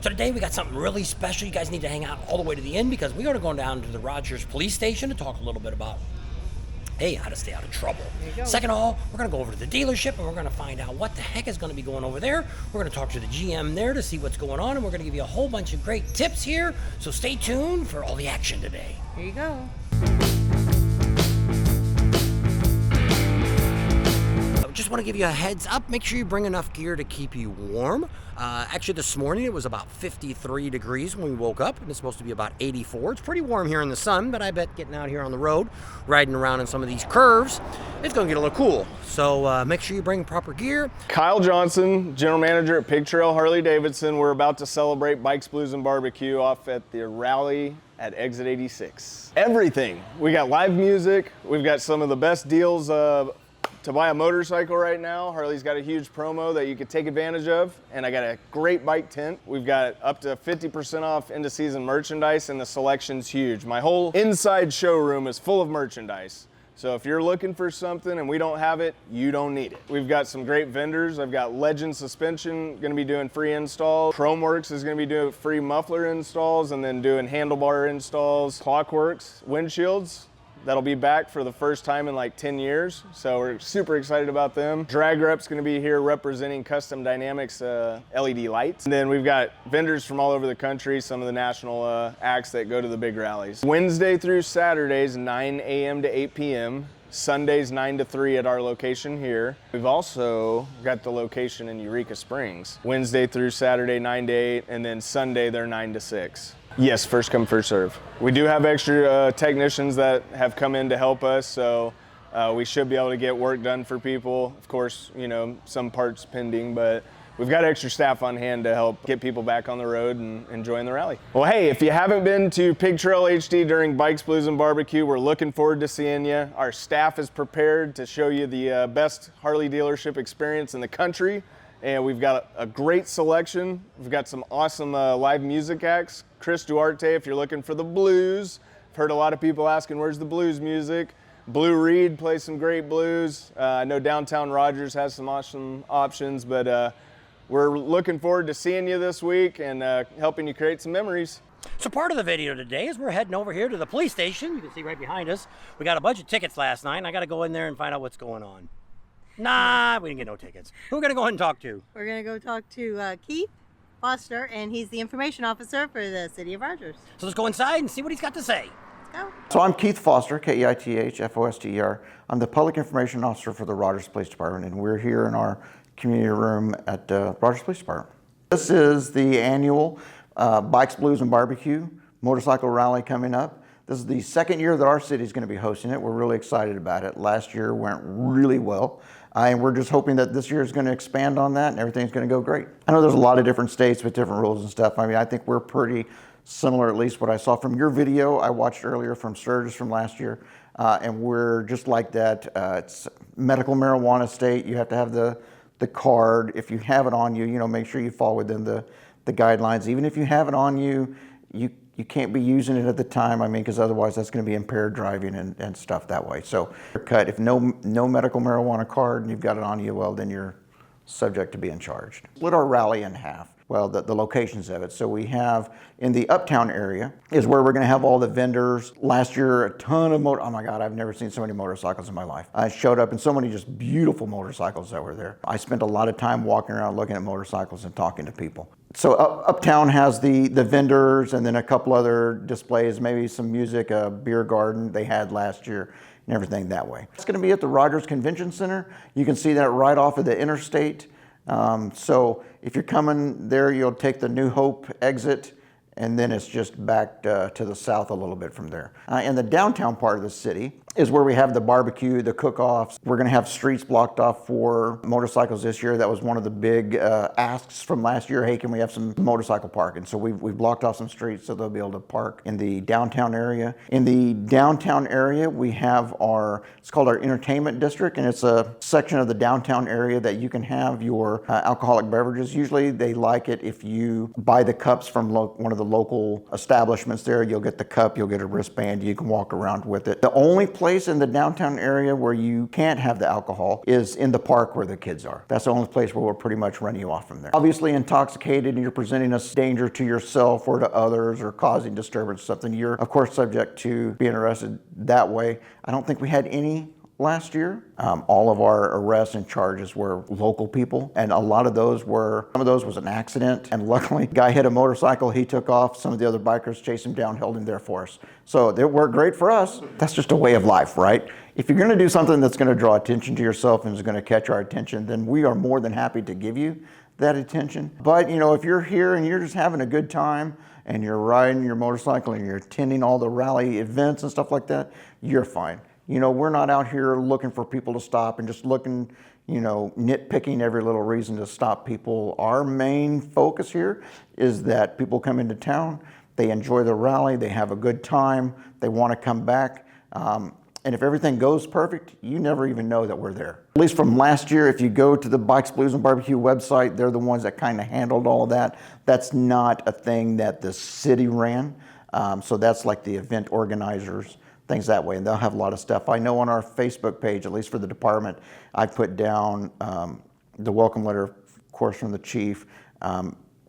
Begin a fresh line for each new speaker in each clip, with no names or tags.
So today we got something really special. You guys need to hang out all the way to the end because we are going down to the Rogers Police Station to talk a little bit about, hey, how to stay out of trouble. Second of all, we're going to go over to the dealership and we're going to find out what the heck is going to be going over there. We're going to talk to the GM there to see what's going on, and we're going to give you a whole bunch of great tips here. So stay tuned for all the action today.
Here you go.
Just want to give you a heads up. Make sure you bring enough gear to keep you warm. Actually, this morning it was about 53 degrees when we woke up, and it's supposed to be about 84. It's pretty warm here in the sun, but I bet getting out here on the road, riding around in some of these curves, it's going to get a little cool. So make sure you bring proper gear.
Kyle Johnson, General Manager at PigTrail Harley-Davidson. We're about to celebrate Bikes, Blues, and Barbecue off at the rally at Exit 86. Everything. We got live music. We've got some of the best deals to buy a motorcycle right now. Harley's got a huge promo that you could take advantage of, and I got a great bike tent. We've got up to 50% off into season merchandise, and the selection's huge. My whole inside showroom is full of merchandise. So if you're looking for something and we don't have it, you don't need it. We've got some great vendors. I've got Legend Suspension gonna be doing free installs. Chromeworks is gonna be doing free muffler installs and then doing handlebar installs. Clockworks, windshields, that'll be back for the first time in like 10 years. So we're super excited about them. Drag Rep's gonna be here representing Custom Dynamics LED lights. And then we've got vendors from all over the country, some of the national acts that go to the big rallies. Wednesday through Saturdays, 9 a.m. to 8 p.m. Sundays, 9 to 3 at our location here. We've also got the location in Eureka Springs. Wednesday through Saturday, 9 to 8, and then Sunday, they're 9 to 6. Yes, first come, first serve. We do have extra technicians that have come in to help us, so we should be able to get work done for people. Of course, you know, some parts pending, but we've got extra staff on hand to help get people back on the road and enjoying the rally. Well, hey, if you haven't been to Pigtrail HD during Bikes, Blues, and Barbecue, we're looking forward to seeing you. Our staff is prepared to show you the best Harley dealership experience in the country. And we've got a great selection. We've got some awesome live music acts. Chris Duarte, if you're looking for the blues. I've heard a lot of people asking, where's the blues music? Blue Reed plays some great blues. I know Downtown Rogers has some awesome options, but we're looking forward to seeing you this week and helping you create some memories.
So part of the video today is we're heading over here to the police station. You can see right behind us. We got a bunch of tickets last night, and I got to go in there and find out what's going on. Nah, we didn't get no tickets. Who are we going to go ahead and talk to?
We're going to go talk to Keith Foster, and he's the information officer for the City of Rogers.
So let's go inside and see what he's got to say.
Let's go.
So I'm Keith Foster, Keithfoster. I'm the Public Information Officer for the Rogers Police Department, and we're here in our community room at Rogers Police Department. This is the annual Bikes, Blues, and Barbecue motorcycle rally coming up. This is the second year that our city is going to be hosting it. We're really excited about it. Last year went really well. And we're just hoping that this year is going to expand on that and everything's going to go great. I know there's a lot of different states with different rules and stuff. I mean, I think we're pretty similar, at least what I saw from your video I watched earlier from Sturgis from last year. And we're just like that. It's medical marijuana state. You have to have the card. If you have it on you, you know, make sure you fall within the guidelines. Even if you have it on you, you can't be using it at the time, I mean, because otherwise that's going to be impaired driving and stuff that way. So cut, if no medical marijuana card and you've got it on you, well, then you're subject to being charged. Split our rally in half. Well, the locations of it. So we have in the uptown area is where we're going to have all the vendors. Last year, a ton of oh my God, I've never seen so many motorcycles in my life. I showed up and so many just beautiful motorcycles that were there. I spent a lot of time walking around looking at motorcycles and talking to people. So uptown has the vendors and then a couple other displays, maybe some music, a beer garden they had last year and everything that way. It's going to be at the Rogers Convention Center. You can see that right off of the interstate. So if you're coming there, you'll take the New Hope exit and then it's just back to the south a little bit from there. In the downtown part of the city is where we have the barbecue, the cook-offs. We're gonna have streets blocked off for motorcycles this year. That was one of the big asks from last year. Hey, can we have some motorcycle parking? So we've blocked off some streets so they'll be able to park in the downtown area. In the downtown area, we have it's called our entertainment district, and it's a section of the downtown area that you can have your alcoholic beverages. Usually they like it if you buy the cups from one of the local establishments there. You'll get the cup, you'll get a wristband, you can walk around with it. The only place place in the downtown area where you can't have the alcohol is in the park where the kids are. That's the only place where we'll pretty much run you off from there. Obviously intoxicated and you're presenting a danger to yourself or to others or causing disturbance or something, you're of course subject to being arrested that way. I don't think we had any last year. All of our arrests and charges were local people, and a lot of those were, some of those was an accident, and luckily the guy hit a motorcycle, he took off, some of the other bikers chased him down, held him there for us. So they worked great for us. That's just a way of life, right? If you're gonna do something that's gonna draw attention to yourself and is gonna catch our attention, then we are more than happy to give you that attention. But you know, if you're here and you're just having a good time and you're riding your motorcycle and you're attending all the rally events and stuff like that, you're fine. You know, we're not out here looking for people to stop and just looking, you know, nitpicking every little reason to stop people. Our main focus here is that people come into town, they enjoy the rally, they have a good time, they want to come back. And if everything goes perfect, you never even know that we're there. At least from last year, if you go to the Bikes, Blues, and Barbecue website, they're the ones that kind of handled all of that. That's not a thing that the city ran. So that's like the event organizers, things that way, and they'll have a lot of stuff. I know on our Facebook page, at least for the department, I put down the welcome letter, of course, from the chief,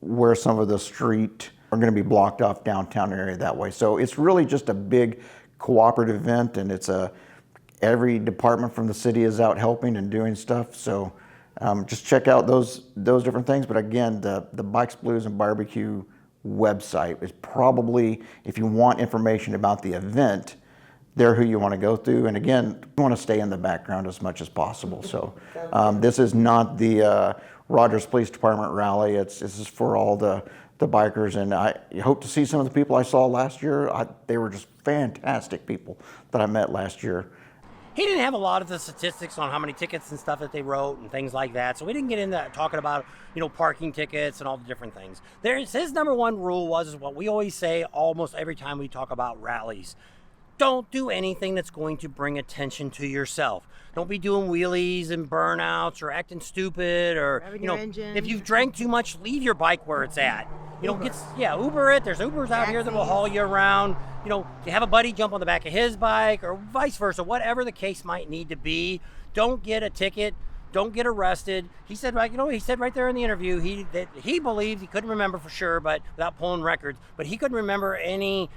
where some of the street are gonna be blocked off downtown area that way. So it's really just a big cooperative event, and it's every department from the city is out helping and doing stuff. So just check out those different things. But again, the Bikes, Blues, and Barbecue website is probably, if you want information about the event, they're who you want to go through. And again, you want to stay in the background as much as possible. So this is not the Rogers Police Department rally. This is for all the bikers. And I hope to see some of the people I saw last year. They were just fantastic people that I met last year.
He didn't have a lot of the statistics on how many tickets and stuff that they wrote and things like that. So we didn't get into talking about, you know, parking tickets and all the different things. His number one rule is what we always say almost every time we talk about rallies. Don't do anything that's going to bring attention to yourself. Don't be doing wheelies and burnouts or acting stupid or, you know, if you've drank too much, leave your bike where it's at. You know, Uber it. There's Ubers out here that will haul you around. You know, you have a buddy jump on the back of his bike or vice versa, whatever the case might need to be. Don't get a ticket. Don't get arrested. He said, right, you know, he said right there in the interview that he believed, he couldn't remember for sure, but without pulling records, but he couldn't remember any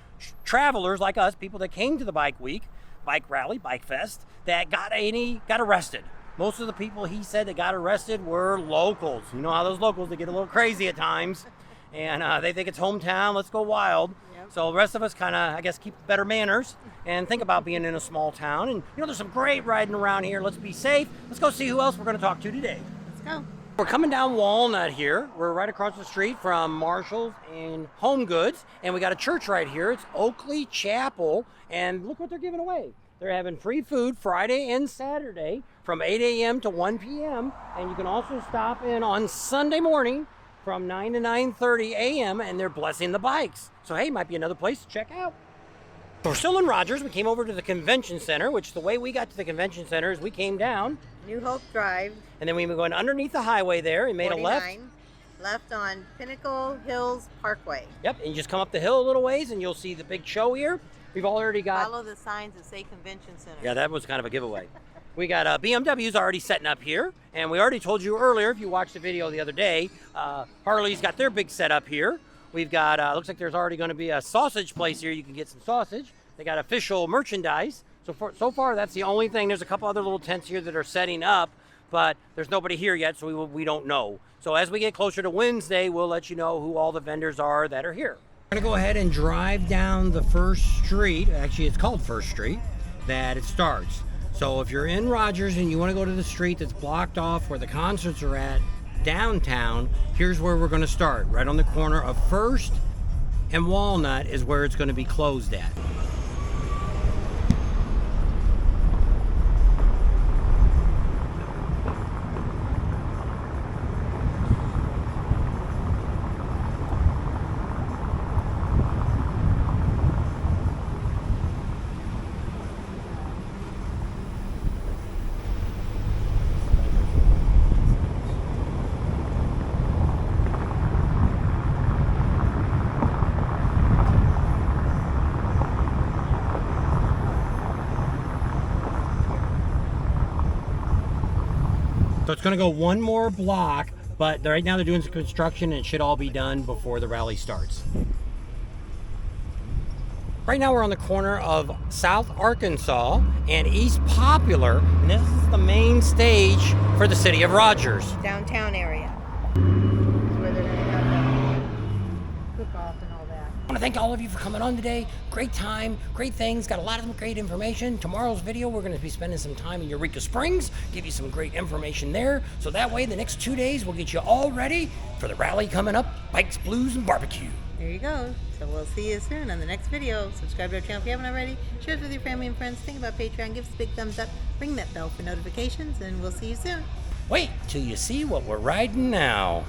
travelers like us, people that came to the bike week, bike rally, bike fest, that got arrested. Most of the people he said that got arrested were locals. You know how those locals, they get a little crazy at times, and they think it's hometown, let's go wild. Yep. So the rest of us kind of, I guess, keep better manners and think about being in a small town. And, you know, there's some great riding around here. Let's be safe. Let's go see who else we're going to talk to today.
Let's go.
We're coming down Walnut here. We're right across the street from Marshall's and Home Goods, and we got a church right here. It's Oakley Chapel, and look what they're giving away. They're having free food Friday and Saturday from 8 a.m. to 1 p.m., and you can also stop in on Sunday morning from 9 to 9:30 a.m., and they're blessing the bikes. So, hey, might be another place to check out. So we're still in Rogers. We came over to the convention center, which the way we got to the convention center is we came down
New Hope Drive.
And then we were going underneath the highway there and made
49, left on Pinnacle Hills Parkway.
Yep, and you just come up the hill a little ways and you'll see the big show here. We've already got...
Follow the signs that say Convention Center.
Yeah, that was kind of a giveaway. We got BMWs already setting up here, and we already told you earlier, if you watched the video the other day, Harley's got their big setup here. We've got, looks like there's already going to be a sausage place here. You can get some sausage. They got official merchandise. So far, that's the only thing. There's a couple other little tents here that are setting up, but there's nobody here yet, so we don't know. So as we get closer to Wednesday, we'll let you know who all the vendors are that are here. We're gonna go ahead and drive down the first street. Actually, it's called First Street that it starts. So if you're in Rogers and you want to go to the street that's blocked off where the concerts are at downtown, here's where we're going to start. Right on the corner of First and Walnut is where it's going to be closed at. So it's going to go one more block, but right now they're doing some construction and it should all be done before the rally starts. Right now we're on the corner of South Arkansas and East Popular, and this is the main stage for the city of Rogers.
Downtown area. Where they're going to have the cook-off and all that.
I want to thank all of you for coming on today. Great time, great things, got a lot of great information. Tomorrow's video, we're going to be spending some time in Eureka Springs, give you some great information there. So that way, the next 2 days, we'll get you all ready for the rally coming up, Bikes, Blues, and Barbecue.
There you go. So we'll see you soon on the next video. Subscribe to our channel if you haven't already. Share it with your family and friends. Think about Patreon. Give us a big thumbs up. Ring that bell for notifications, and we'll see you soon.
Wait till you see what we're riding now.